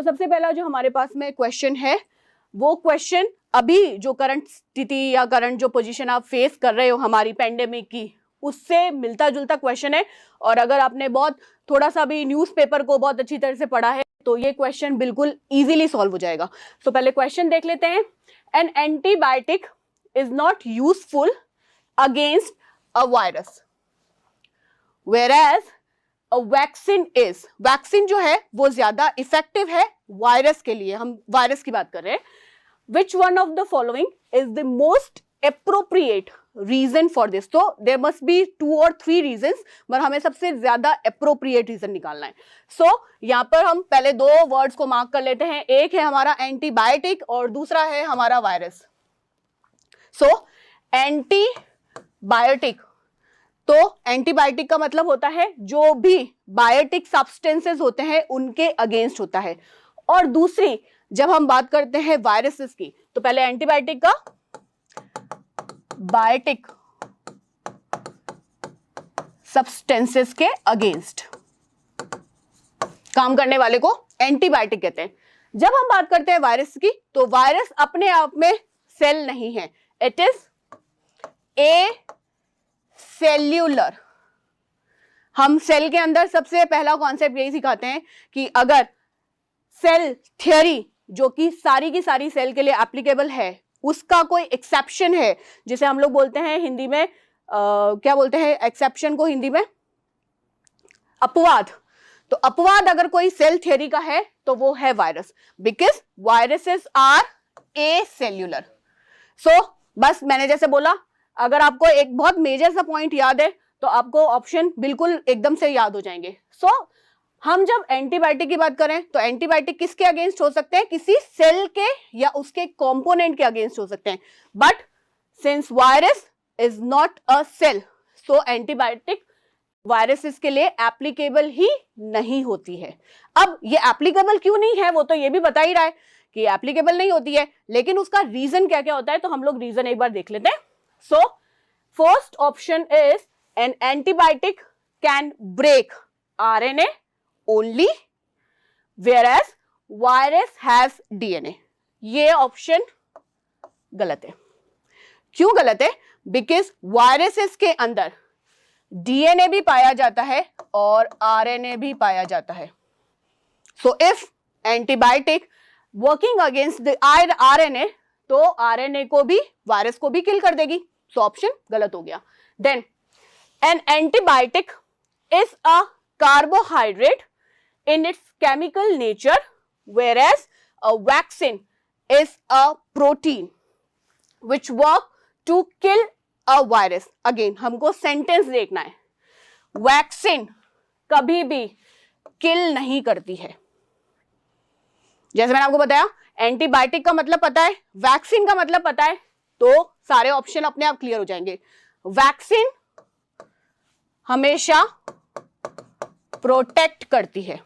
सबसे पहला जो हमारे पास में क्वेश्चन है, वो क्वेश्चन अभी जो करंट स्थिति या करंट जो पोजीशन आप फेस कर रहे हो हमारी पेंडेमिक की, उससे मिलता जुलता क्वेश्चन है। और अगर आपने बहुत थोड़ा सा भी न्यूज़पेपर को बहुत अच्छी तरह से पढ़ा है तो ये क्वेश्चन बिल्कुल इजीली सॉल्व हो जाएगा। तो पहले क्वेश्चन देख लेते हैं। N antibiotic is not useful against a virus whereas a vaccine is, vaccine जो है वो ज्यादा इफेक्टिव है वायरस के लिए, हम वायरस की बात कर रहे हैं। Which one of the following is the most appropriate reason for this? तो there must be 2 or 3 reasons, पर हमें सबसे ज्यादा appropriate reason निकालना है। So यहाँ पर हम पहले 2 वर्ड्स को मार्क कर लेते हैं, एक है हमारा एंटीबायोटिक और दूसरा है हमारा वायरस। So एंटीबायोटिक, तो एंटीबायोटिक का मतलब होता है जो भी बायोटिक सब्सटेंसेस होते हैं उनके अगेंस्ट होता है। और दूसरी जब हम बात करते हैं वायरसेस की, तो पहले एंटीबायोटिक का बायोटिक सब्सटेंसेस के अगेंस्ट काम करने वाले को एंटीबायोटिक कहते हैं। जब हम बात करते हैं वायरस की, तो वायरस अपने आप में सेल नहीं है, इट इज ए सेल्यूलर। हम सेल के अंदर सबसे पहला कॉन्सेप्ट यही सिखाते हैं कि अगर सेल थ्योरी जो कि सारी की सारी सेल के लिए एप्लीकेबल है, उसका कोई एक्सेप्शन है, जिसे हम लोग बोलते हैं हिंदी में क्या बोलते हैं एक्सेप्शन को हिंदी में, अपवाद। तो अपवाद अगर कोई सेल थ्योरी का है तो वो है virus, because viruses are a cellular. So बस मैंने जैसे बोला, अगर आपको एक बहुत मेजर सा पॉइंट याद है तो आपको ऑप्शन बिल्कुल एकदम से याद हो जाएंगे। सो हम जब एंटीबायोटिक की बात करें तो एंटीबायोटिक किसके अगेंस्ट हो सकते हैं, किसी सेल के या उसके कंपोनेंट के अगेंस्ट हो सकते हैं। But since virus is not a cell, so antibiotic viruses के लिए एप्लीकेबल ही नहीं होती है। अब ये एप्लीकेबल क्यों नहीं है वो तो ये भी बता ही रहा है कि एप्लीकेबल नहीं होती है, लेकिन उसका रीजन क्या क्या होता है, तो हम लोग रीजन एक बार देख लेते हैं। So, first option is an antibiotic can break RNA only, whereas virus has DNA. ये ऑप्शन गलत है। क्यों गलत है? Because viruses के अंदर DNA भी पाया जाता है और RNA भी पाया जाता है। So, if antibiotic working against the RNA, तो RNA को भी वायरस को भी किल कर देगी। सो ऑप्शन गलत हो गया। Then an antibiotic is a carbohydrate in its chemical nature, whereas a vaccine is a protein which work to kill a virus. Again हमको सेंटेंस देखना है, वैक्सीन कभी भी किल नहीं करती है। जैसे मैंने आपको बताया एंटीबायोटिक का मतलब पता है, वैक्सीन का मतलब पता है, तो सारे ऑप्शन अपने आप क्लियर हो जाएंगे। वैक्सीन हमेशा प्रोटेक्ट करती है।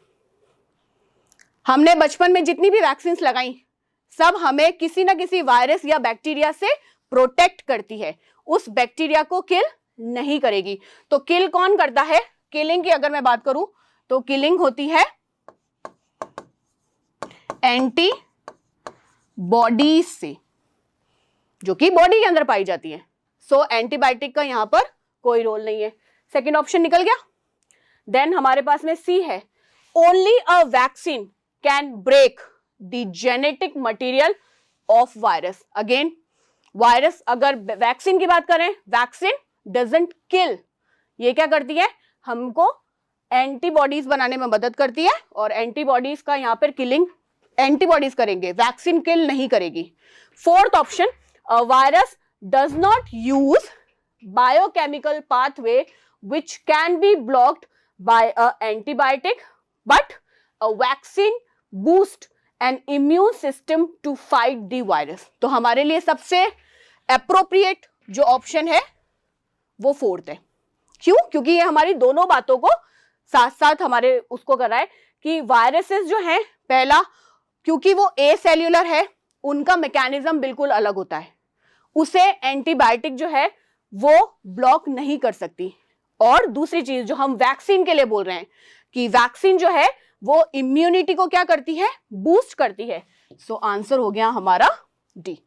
हमने बचपन में जितनी भी वैक्सीन लगाई, सब हमें किसी ना किसी वायरस या बैक्टीरिया से प्रोटेक्ट करती है, उस बैक्टीरिया को किल नहीं करेगी। तो किल कौन करता है? किलिंग की अगर मैं बात करूं तो किलिंग होती है एंटी बॉडीज से, जो कि बॉडी के अंदर पाई जाती है। सो एंटीबायोटिक का यहां पर कोई रोल नहीं है। सेकंड ऑप्शन निकल गया। देन हमारे पास में सी है, only a vaccine can break the genetic material of virus. Again virus, अगर वैक्सीन की बात करें, वैक्सीन डजंट किल। ये क्या करती है? हमको एंटीबॉडीज बनाने में मदद करती है, और एंटीबॉडीज का यहां पर किलिंग एंटीबॉडीज करेंगे, वैक्सीन किल नहीं करेगी। Fourth option, a virus does not use biochemical pathway which can be blocked by a antibiotic, but a vaccine boosts an immune system to fight the virus. तो हमारे लिए सबसे appropriate जो option है वो फोर्थ है। क्यों? क्योंकि ये हमारी दोनों बातों को साथ साथ हमारे उसको कर रहा है कि वायरसेस जो हैं, पहला क्योंकि वो ए सेल्यूलर है, उनका मैकेनिज्म बिल्कुल अलग होता है, उसे एंटीबायोटिक जो है वो ब्लॉक नहीं कर सकती। और दूसरी चीज जो हम वैक्सीन के लिए बोल रहे हैं कि वैक्सीन जो है वो इम्यूनिटी को क्या करती है, बूस्ट करती है। सो आंसर हो गया हमारा डी।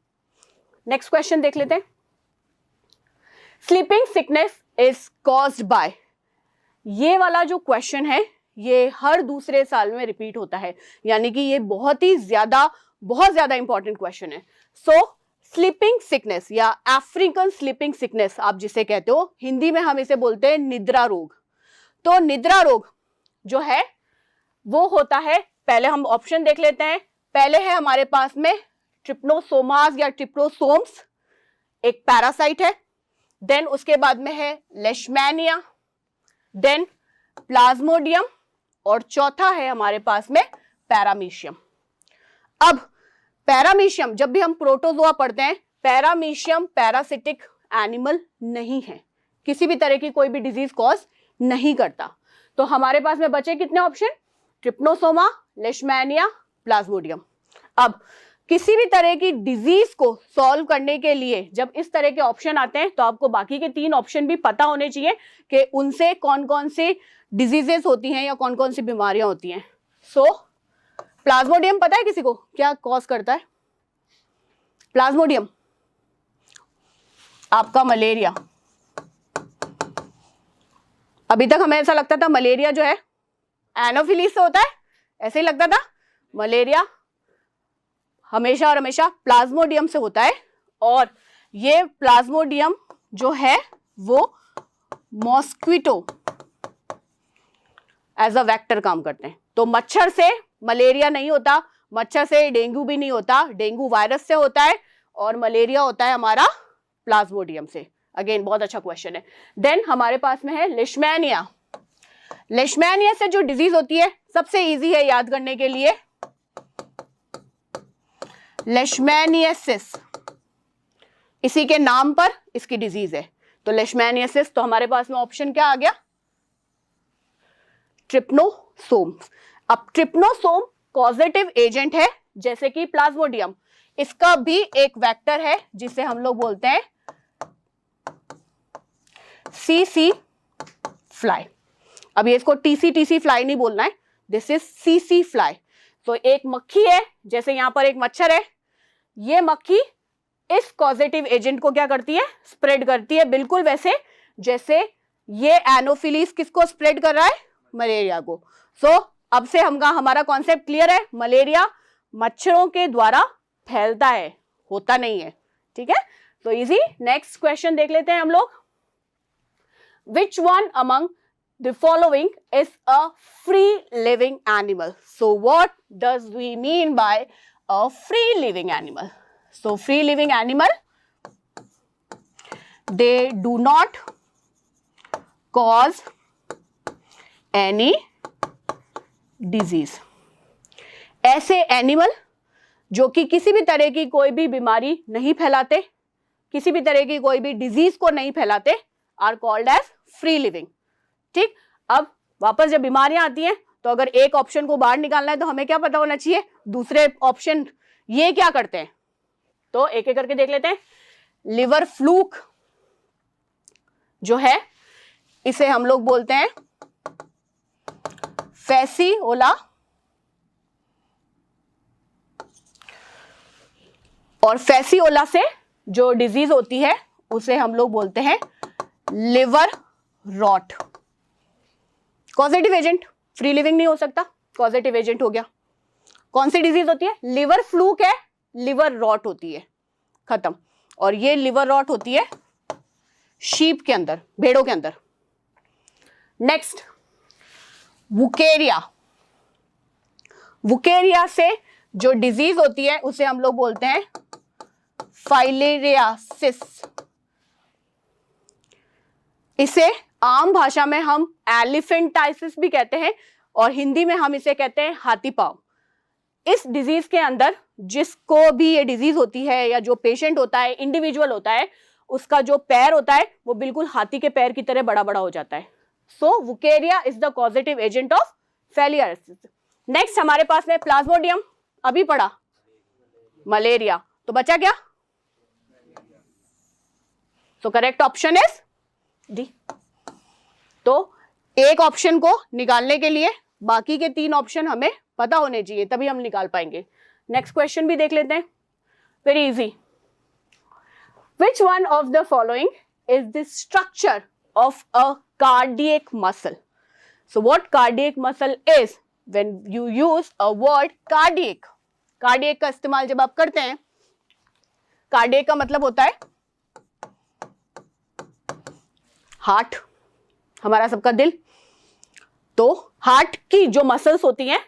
नेक्स्ट क्वेश्चन देख लेते हैं। Sleeping sickness is caused by, ये वाला जो क्वेश्चन है ये हर दूसरे साल में रिपीट होता है, यानी कि ये बहुत ज्यादा इंपॉर्टेंट क्वेश्चन है। सो स्लीपिंग सिकनेस या अफ्रीकन स्लीपिंग सिकनेस आप जिसे कहते हो, हिंदी में हम इसे बोलते हैं निद्रा रोग। तो निद्रा रोग जो है वो होता है, पहले हम ऑप्शन देख लेते हैं। पहले है हमारे पास में ट्रिप्नोसोमास या ट्रिप्नोसोम्स, एक पैरासाइट है। देन उसके बाद में है लेशमैनिया, देन प्लाज्मोडियम, और चौथा है हमारे पास में पैरामीशियम। अब पैरामीशियम, जब भी हम प्रोटोजोआ पढ़ते हैं, पैरामीशियम पैरासिटिक एनिमल नहीं है, किसी भी तरह की कोई भी डिजीज कॉज नहीं करता। तो हमारे पास में बचे कितने ऑप्शन, ट्रिप्नोसोमा, लेशमैनिया, प्लाज्मोडियम। अब किसी भी तरह की डिजीज को सॉल्व करने के लिए जब इस तरह के ऑप्शन आते हैं तो आपको बाकी के 3 ऑप्शन भी पता होने चाहिए कि उनसे कौन कौन सी डिजीजेस होती हैं या कौन कौन सी बीमारियां होती हैं। सो प्लाज्मोडियम पता है किसी को क्या कॉज करता है? प्लाज्मोडियम आपका मलेरिया। अभी तक हमें ऐसा लगता था मलेरिया जो है एनोफिलीज से होता है, ऐसे ही लगता था। मलेरिया हमेशा और हमेशा प्लाज्मोडियम से होता है, और ये प्लाज्मोडियम जो है वो मॉस्क्विटो एज अ वेक्टर काम करते हैं। तो मच्छर से मलेरिया नहीं होता, मच्छर से डेंगू भी नहीं होता, डेंगू वायरस से होता है, और मलेरिया होता है हमारा प्लाज्मोडियम से। अगेन बहुत अच्छा क्वेश्चन है। देन हमारे पास में है लेशमैनिया। लेशमैनिया से जो डिजीज होती है सबसे इजी है याद करने के लिए, लेशमैनियासिस, इसी के नाम पर इसकी डिजीज है। तो लेशमैनियासिस, तो हमारे पास में ऑप्शन क्या आ गया, ट्रिप्नोसोम। अब ट्रिप्नोसोम कॉजेटिव एजेंट है जैसे कि प्लाज्मोडियम, इसका भी एक वेक्टर है जिसे हम लोग बोलते हैं सीसी फ्लाई। अब ये इसको टीसी फ्लाई नहीं बोलना है, दिस इज सीसी फ्लाई। तो एक मक्खी है, जैसे यहां पर एक मच्छर है, ये मक्खी इस कॉजेटिव एजेंट को क्या करती है, स्प्रेड करती है, बिल्कुल वैसे जैसे ये एनोफिलीज किसको स्प्रेड कर रहा है, मलेरिया को। सो अब से हमारा कॉन्सेप्ट क्लियर है, मलेरिया मच्छरों के द्वारा फैलता है, होता नहीं है। ठीक है, तो इजी। नेक्स्ट क्वेश्चन देख लेते हैं हम लोग। Which one among the following is a free living animal? So what does we mean by a free living animal? So free living animal, they do not cause any disease. ऐसे animal जो कि किसी भी तरह की कोई भी बीमारी नहीं फैलाते, किसी भी तरह की कोई भी डिजीज को नहीं फैलाते, are called as free living. ठीक, अब वापस जब बीमारियां आती हैं तो अगर एक ऑप्शन को बाहर निकालना है तो हमें क्या पता होना चाहिए, दूसरे ऑप्शन ये क्या करते हैं। तो एक एक करके देख लेते हैं। लिवर फ्लूक जो है इसे हम लोग बोलते हैं फैसिओला, और फैसिओला से जो डिजीज होती है उसे हम लोग बोलते हैं liver rot. Causative agent, free living नहीं हो सकता, कॉजेटिव एजेंट हो गया। कौन सी डिजीज होती है, लिवर फ्लूक है, लिवर रॉट होती है, खत्म। और ये लिवर रॉट होती है शीप के अंदर, भेड़ों के अंदर। नेक्स्ट वुकेरिया। वुकेरिया से जो डिजीज होती है उसे हम लोग बोलते हैं फाइलेरियासिस। इसे आम भाषा में हम एलिफेंटाइसिस भी कहते हैं, और हिंदी में हम इसे कहते हैं हाथी पांव। इस डिजीज के अंदर जिसको भी ये डिजीज होती है या जो पेशेंट होता है, इंडिविजुअल होता है, उसका जो पैर होता है वो बिल्कुल हाथी के पैर की तरह बड़ा बड़ा हो जाता है। So Wuchereria is the causative agent of filariasis. Next हमारे पास में प्लाज्मोडियम, अभी पढ़ा, मलेरिया, तो बचा क्या, तो करेक्ट ऑप्शन इज डी। तो एक ऑप्शन को निकालने के लिए बाकी के 3 ऑप्शन हमें पता होने चाहिए, तभी हम निकाल पाएंगे। नेक्स्ट क्वेश्चन भी देख लेते हैं, very easy. Which one of the following is the structure of a cardiac muscle? So what cardiac muscle is? When you use a word cardiac, cardiac का इस्तेमाल जब आप करते हैं, cardiac का मतलब होता है हार्ट, हमारा सबका दिल। तो हार्ट की जो मसल्स होती हैं,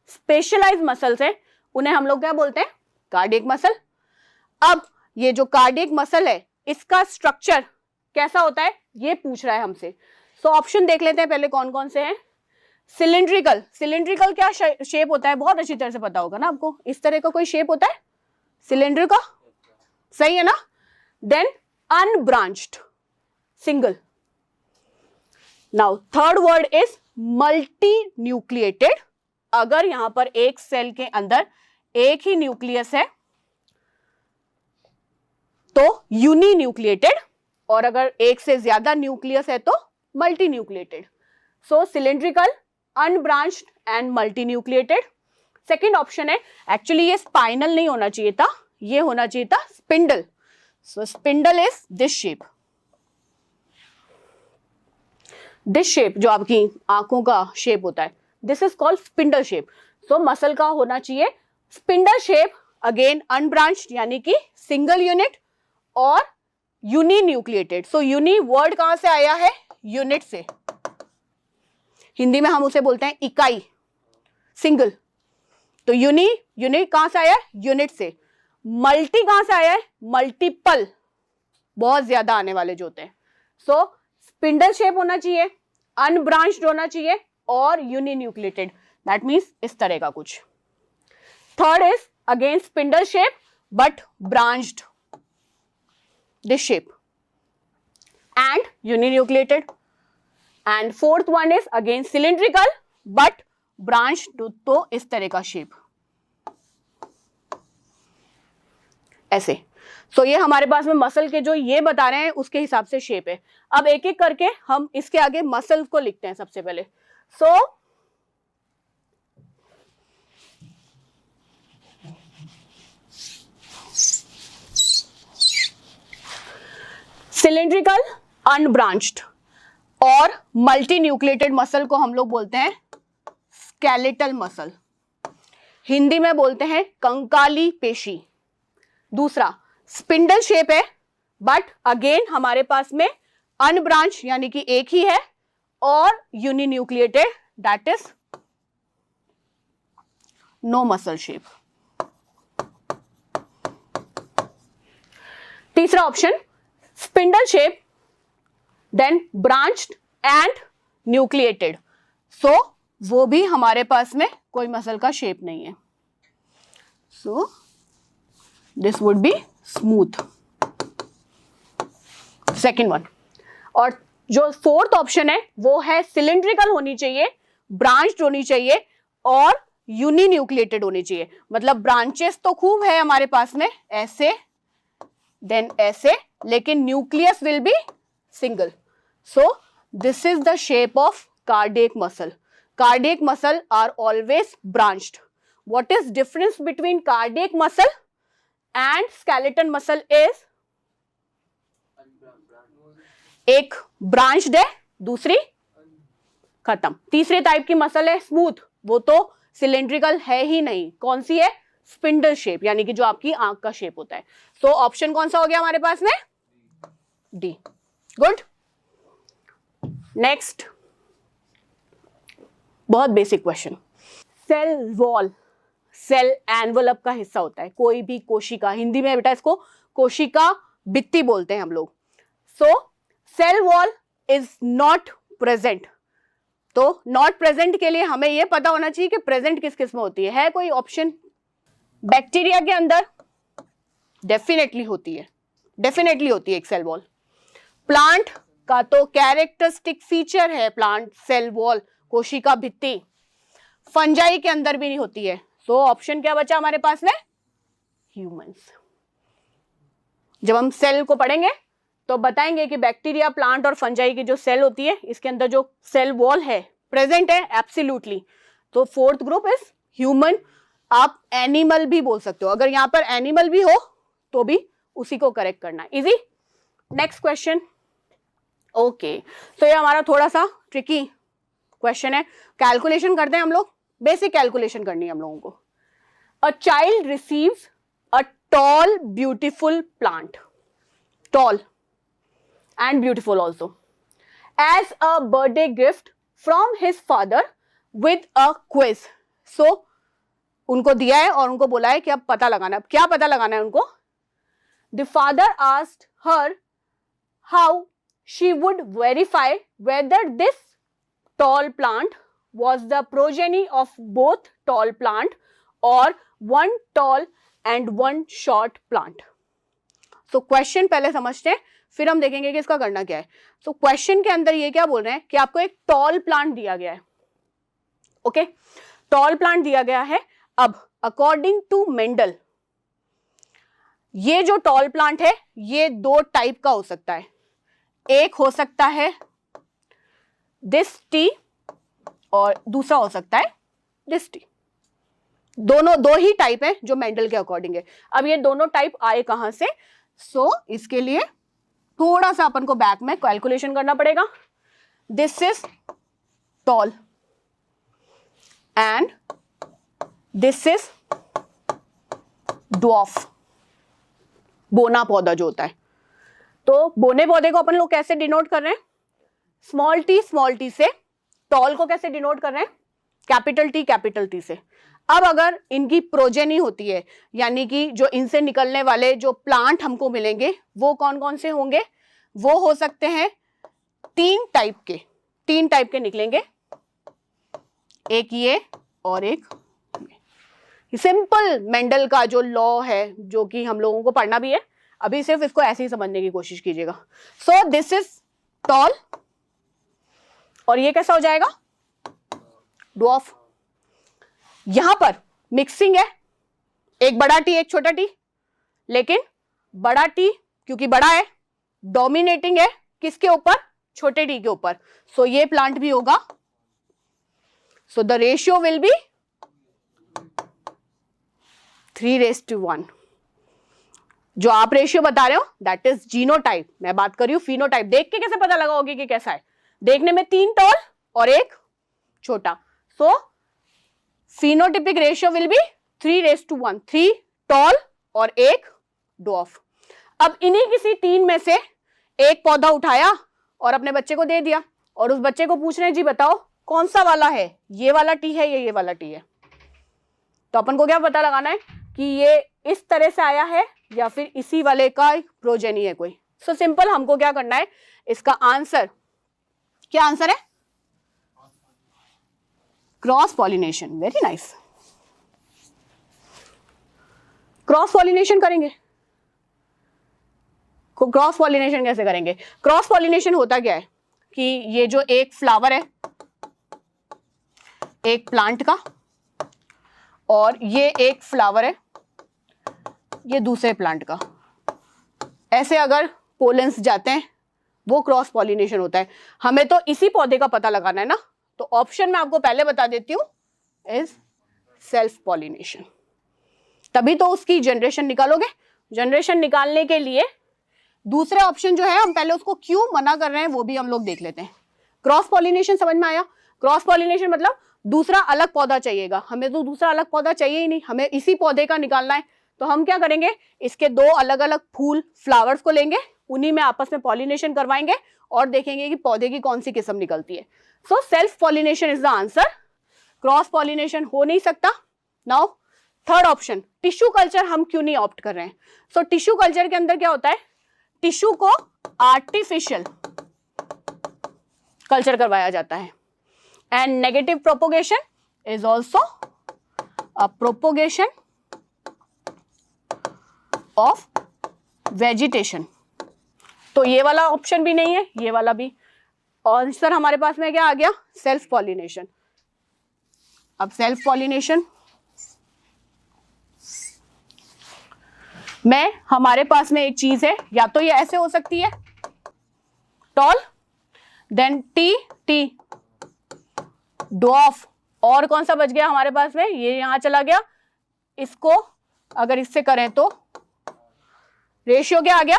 स्पेशलाइज्ड मसल्स हैं, उन्हें हम लोग क्या बोलते हैं? Cardiac muscle. अब ये जो कार्डियक मसल है, इसका स्ट्रक्चर कैसा होता है, ये पूछ रहा है हमसे। सो ऑप्शन देख लेते हैं पहले कौन कौन से हैं। सिलिंड्रिकल, सिलिंड्रिकल क्या शेप होता है? बहुत अच्छी तरह से पता होगा ना आपको, इस तरह का कोई शेप होता है सिलेंडर का, सही है ना। Then unbranched, single. Now third word is multinucleated. अगर यहां पर एक सेल के अंदर एक ही न्यूक्लियस है तो यूनी न्यूक्लिएटेड, और अगर एक से ज्यादा न्यूक्लियस है तो multi nucleated. So cylindrical, unbranched and multi nucleated. Second option है, एक्चुअली ये स्पाइनल नहीं होना चाहिए था, ये होना चाहिए था spindle. So spindle is this shape, this shape जो आपकी आंखों का शेप होता है, this is called spindle shape. So muscle का होना चाहिए स्पिंडल शेप, अगेन अनब्रांच्ड यानी कि सिंगल यूनिट, और यूनी न्यूक्लिएटेड। सो यूनी वर्ड कहां से आया है? यूनिट से। हिंदी में हम उसे बोलते हैं इकाई, सिंगल। तो यूनी, यूनिट कहां से आया है? यूनिट से। मल्टी कहां से आया है? मल्टीपल, बहुत ज्यादा आने वाले जो होते हैं। सो स्पिंडल शेप होना चाहिए, अनब्रांच्ड होना चाहिए, और यूनी न्यूक्लिएटेड, दैट मीन्स इस तरह का कुछ। Third is again spindle shape but branched, this shape, and uninucleated. And fourth one is again cylindrical but branched, तो इस तरह का शेप, ऐसे। सो ये हमारे पास में मसल के जो ये बता रहे हैं उसके हिसाब से शेप है। अब एक एक करके हम इसके आगे मसल को लिखते हैं सबसे पहले। सो सिलिंड्रिकल, अनब्रांच्ड और मल्टी न्यूक्लिएटेड मसल को हम लोग बोलते हैं स्केलेटल मसल, हिंदी में बोलते हैं कंकाली पेशी। दूसरा स्पिंडल शेप है, बट अगेन हमारे पास में अनब्रांच यानी कि एक ही है, और uninucleated, that is no muscle shape. तीसरा option spindle shape, then branched and nucleated. So वो भी हमारे पास में कोई मसल का शेप नहीं है। So this would be smooth, second one. और जो फोर्थ ऑप्शन है वो है सिलिंड्रिकल होनी चाहिए, ब्रांच्ड होनी चाहिए, और यूनिन्यूक्लिएटेड होनी चाहिए। मतलब ब्रांचेस तो खूब है हमारे पास में, ऐसे देन ऐसे, लेकिन nucleus will be single. So this is the shape of cardiac muscle. Cardiac muscle are always branched. What is difference between cardiac muscle and skeleton muscle is, एक ब्रांच्ड है, दूसरी खत्म। तीसरे टाइप की मसल है smooth, वो तो cylindrical है ही नहीं। कौन सी है? स्पिंडल शेप, यानी कि जो आपकी आंख का शेप होता है। सो ऑप्शन कौन सा हो गया हमारे पास में? डी। गुड। नेक्स्ट, बहुत basic question. Cell wall cell envelope का हिस्सा होता है कोई भी कोशिका, हिंदी में बेटा इसको कोशिका भित्ति बोलते हैं हम लोग। So cell wall is not present. तो नॉट प्रेजेंट के लिए हमें यह पता होना चाहिए कि प्रेजेंट किस किस में होती है कोई ऑप्शन? बैक्टीरिया के अंदर डेफिनेटली होती है, डेफिनेटली होती है एक सेल वॉल। प्लांट का तो कैरेक्टरिस्टिक फीचर है प्लांट सेल वॉल, कोशिका भित्ति। फंजाई के अंदर भी नहीं होती है। सो ऑप्शन क्या बचा हमारे पास में? ह्यूमंस। जब हम सेल को पढ़ेंगे तो बताएंगे कि बैक्टीरिया, प्लांट और फंजाई की जो सेल होती है इसके अंदर जो सेल वॉल है प्रेजेंट है एब्सोल्युटली। तो फोर्थ ग्रुप इज ह्यूमन। आप एनिमल भी बोल सकते हो, अगर यहां पर एनिमल भी हो तो भी उसी को करेक्ट करना है। इजी। Next question. ओके, तो ये हमारा थोड़ा सा ट्रिकी क्वेश्चन है। कैलकुलेशन करते हैं हम लोग, बेसिक कैलकुलेशन करनी है हम लोगों को। A child receives a tall beautiful plant, tall and beautiful also, as a birthday gift from his father with a quiz. So उनको दिया है और उनको बोला है कि अब पता लगाना। अब क्या पता लगाना है उनको? The father asked her how she would verify whether this tall plant was the progeny of both tall plant or one tall and one short plant. So question पहले समझते हैं, फिर हम देखेंगे कि इसका करना क्या है। So question के अंदर ये क्या बोल रहे हैं कि आपको एक टॉल प्लांट दिया गया है। ओके, टॉल प्लांट दिया गया है। अब अकॉर्डिंग टू मेंडल ये जो टॉल प्लांट है ये दो टाइप का हो सकता है। एक हो सकता है दिस टी और दूसरा हो सकता है दिस टी। दोनों दो ही टाइप है जो मेंडल के अकॉर्डिंग है। अब ये दोनों टाइप आए कहां से? सो इसके लिए थोड़ा सा अपन को बैक में कैलकुलेशन करना पड़ेगा। This is tall and this is dwarf, बोना पौधा जो होता है। तो बोने पौधे को अपन लोग कैसे डिनोट कर रहे हैं? स्मॉल टी से। टॉल को कैसे डिनोट कर रहे हैं? कैपिटल टी से। अब अगर इनकी प्रोजेनी होती है, यानी कि जो इनसे निकलने वाले जो प्लांट हमको मिलेंगे वो कौन कौन से होंगे? वो हो सकते हैं तीन टाइप के निकलेंगे, एक ये और एक ये। सिंपल मेंडल का जो लॉ है जो कि हम लोगों को पढ़ना भी है, अभी सिर्फ इसको ऐसे ही समझने की कोशिश कीजिएगा। सो दिस इज टॉल और ये कैसा हो जाएगा? ड्वार्फ। यहां पर मिक्सिंग है, एक बड़ा टी एक छोटा टी, लेकिन बड़ा टी क्योंकि बड़ा है डोमिनेटिंग है किसके ऊपर? छोटे टी के ऊपर। सो ये प्लांट भी होगा। So the ratio will be 3:1। जो आप रेशियो बता रहे हो दैट इज जीनोटाइप, मैं बात कर रही हूं फिनोटाइप। देख के कैसे पता लगाओगे कि कैसा है? देखने में 3 टॉल और एक छोटा। So phenotypic ratio will be 3:1, 3 tall और एक ड्वार्फ। अब इन्हीं किसी 3 में से एक पौधा उठाया और अपने बच्चे को दे दिया, और उस बच्चे को पूछ रहे हैं जी बताओ कौन सा वाला है, ये वाला टी है या ये वाला टी है? तो अपन को क्या पता लगाना है कि ये इस तरह से आया है या फिर इसी वाले का प्रोजेनी है कोई। सो सिंपल हमको क्या करना है, इसका आंसर क्या आंसर है? Cross pollination. Very nice, cross pollination करेंगे। क्रॉस पॉलिनेशन कैसे करेंगे? क्रॉस पॉलिनेशन होता क्या है कि ये जो एक फ्लावर है एक प्लांट का, और ये एक फ्लावर है ये दूसरे प्लांट का, ऐसे अगर पोलेंस जाते हैं वो क्रॉस पॉलिनेशन होता है। हमें तो इसी पौधे का पता लगाना है ना, तो ऑप्शन मैं आपको पहले बता देती हूं इज सेल्फ पॉलिनेशन। तभी तो उसकी जनरेशन निकालोगे। जनरेशन निकालने के लिए दूसरे ऑप्शन जो है हम पहले उसको क्यों मना कर रहे हैं वो भी हम लोग देख लेते हैं। क्रॉस पॉलिनेशन समझ में आया? क्रॉस पॉलिनेशन मतलब दूसरा अलग पौधा चाहिएगा। हमें तो दूसरा अलग पौधा चाहिए ही नहीं, हमें इसी पौधे का निकालना है। तो हम क्या करेंगे, इसके 2 अलग अलग फूल फ्लावर्स को लेंगे, उन्हीं में आपस में पॉलिनेशन करवाएंगे और देखेंगे कि पौधे की कौन सी किस्म निकलती है। So self pollination is the answer. Cross pollination हो नहीं सकता। Now third option, tissue culture हम क्यों नहीं ऑप्ट कर रहे हैं? सो टिश्यू कल्चर के अंदर क्या होता है, टिश्यू को आर्टिफिशियल कल्चर करवाया जाता है, and negative propagation is also a propagation of vegetation. तो ये वाला ऑप्शन भी नहीं है, ये वाला भी। और आंसर हमारे पास में क्या आ गया? Self pollination. अब सेल्फ पॉलिनेशन में हमारे पास में एक चीज है, या तो ये ऐसे हो सकती है टॉल, देन टी ड्वार्फ, और कौन सा बच गया हमारे पास में, ये यहां चला गया, इसको अगर इससे करें तो रेशियो क्या आ गया,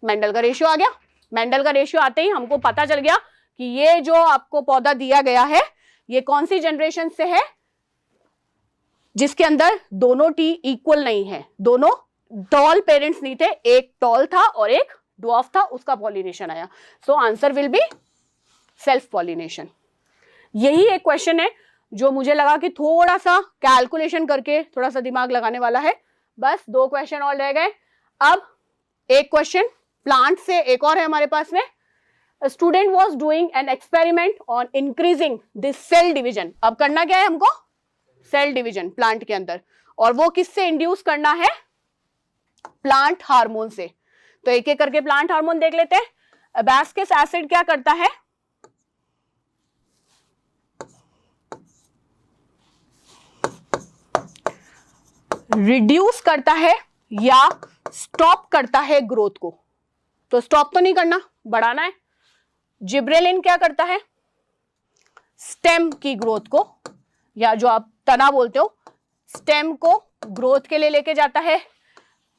मेंडल का रेशियो आ गया। मेंडल का रेशियो आते ही हमको पता चल गया कि ये जो आपको पौधा दिया गया है ये कौन सी जनरेशन से है, जिसके अंदर दोनों टी इक्वल नहीं है, दोनों टॉल पेरेंट्स नहीं थे, एक टॉल था और एक ड्वार्फ था, उसका पॉलिनेशन आया। So answer will be self pollination. यही एक क्वेश्चन है जो मुझे लगा कि थोड़ा सा कैलकुलेशन करके थोड़ा सा दिमाग लगाने वाला है। बस 2 क्वेश्चन और रह गए। अब एक क्वेश्चन प्लांट से एक और है हमारे पास में। A student was doing an experiment on increasing this cell division। अब करना क्या है हमको, सेल डिवीजन प्लांट के अंदर, और वो किससे इंड्यूस करना है, प्लांट हार्मोन से। तो एक एक करके प्लांट हार्मोन देख लेते हैं। अबास्किस एसिड क्या करता है, रिड्यूस करता है या स्टॉप करता है ग्रोथ को, तो स्टॉप तो नहीं करना, बढ़ाना है। जिब्रेलिन क्या करता है, स्टेम की ग्रोथ को, या जो आप तना बोलते हो, स्टेम को ग्रोथ के लिए लेके जाता है।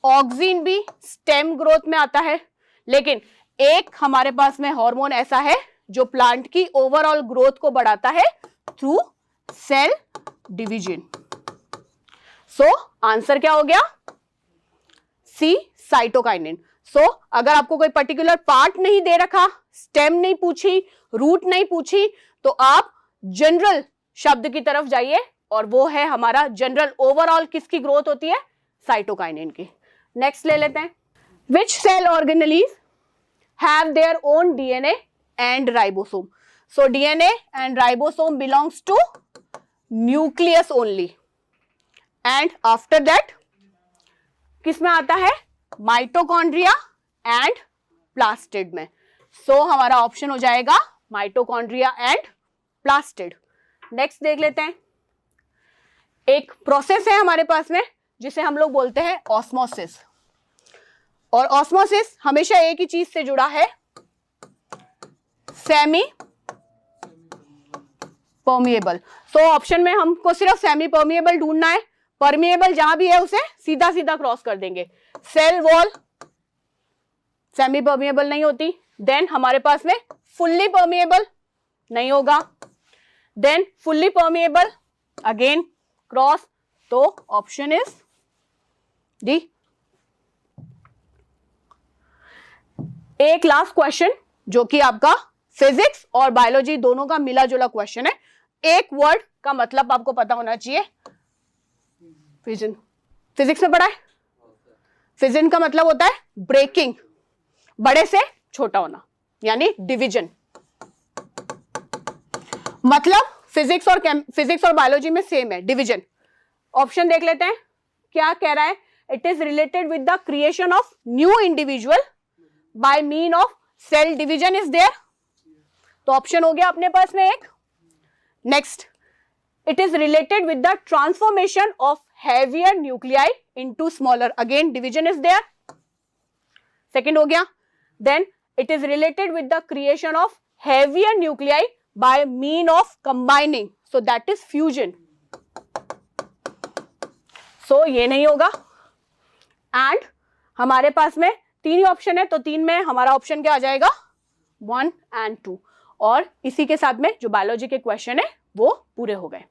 ऑक्सिन भी स्टेम ग्रोथ में आता है। लेकिन एक हमारे पास में हार्मोन ऐसा है जो प्लांट की ओवरऑल ग्रोथ को बढ़ाता है through cell division. So answer क्या हो गया, सी, साइटोकाइनिन। सो अगर आपको कोई पर्टिकुलर पार्ट नहीं दे रखा, स्टेम नहीं पूछी, रूट नहीं पूछी, तो आप जनरल शब्द की तरफ जाइए, और वो है हमारा जनरल ओवरऑल किसकी ग्रोथ होती है, साइटोकाइनिन की। नेक्स्ट ले लेते हैं। Which cell organelles have their own DNA and ribosome. So DNA and ribosome belongs to nucleus only, and after that किस में आता है, माइटोकॉन्ड्रिया एंड प्लास्टिड में। सो हमारा ऑप्शन हो जाएगा माइटोकॉन्ड्रिया एंड प्लास्टिड। नेक्स्ट देख लेते हैं। एक प्रोसेस है हमारे पास में जिसे हम लोग बोलते हैं ऑस्मोसिस, और ऑस्मोसिस हमेशा एक ही चीज से जुड़ा है, सेमी परमिएबल। सो ऑप्शन में हमको सिर्फ सेमी परमिएबल ढूंढना है, परमिएबल जहां भी है उसे सीधा सीधा क्रॉस कर देंगे। सेल वॉल सेमी परमिएबल नहीं होती, देन हमारे पास में फुल्ली परमिएबल नहीं होगा, then fully permeable again cross, तो ऑप्शन इज डी। एक लास्ट क्वेश्चन जो कि आपका फिजिक्स और बायोलॉजी दोनों का मिला जुला क्वेश्चन है। एक वर्ड का मतलब आपको पता होना चाहिए, फिजन, फिजिक्स में पढ़ा है, फिजन का मतलब होता है ब्रेकिंग, बड़े से छोटा होना, यानी डिवीजन। मतलब फिजिक्स और बायोलॉजी में सेम है, डिवीजन। ऑप्शन देख लेते हैं क्या कह रहा है, it is related with the creation of new individual by mean of cell division is there, तो ऑप्शन हो गया अपने पास में एक। Next, it is related with the transformation of heavier nuclei into smaller, again division is there, second हो गया। Then it is related with the creation of heavier nuclei by mean of combining, so that is fusion. So ये नहीं होगा, and हमारे पास में 3 ही option है, तो 3 में हमारा ऑप्शन क्या आ जाएगा, 1 and 2, और इसी के साथ में जो बायोलॉजी के क्वेश्चन है वो पूरे हो गए।